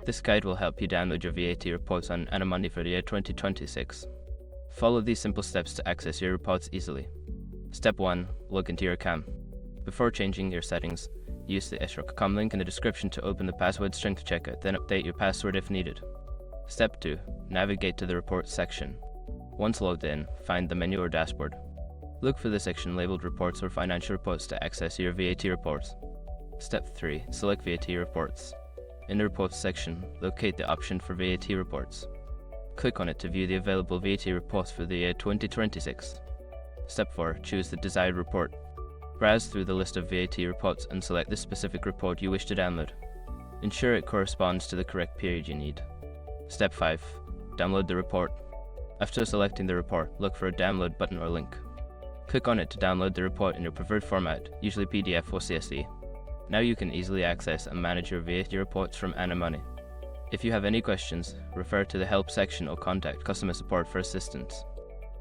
This guide will help you download your VAT reports on Money for the year 2026. Follow these simple steps to access your reports easily. Step 1. Log into your account. Before changing your settings, use the shrc.com link in the description to open the password strength checker, then update your password if needed. Step 2. Navigate to the Reports section. Once logged in, find the menu or dashboard. Look for the section labeled Reports or Financial Reports to access your VAT reports. Step 3. Select VAT Reports. In the Reports section, locate the option for VAT Reports. Click on it to view the available VAT reports for the year 2026. Step 4. Choose the desired report. Browse through the list of VAT reports and select the specific report you wish to download. Ensure it corresponds to the correct period you need. Step 5. Download the report. After selecting the report, look for a download button or link. Click on it to download the report in your preferred format, usually PDF or CSV. Now you can easily access and manage your VAT reports from Money. If you have any questions, refer to the help section or contact customer support for assistance.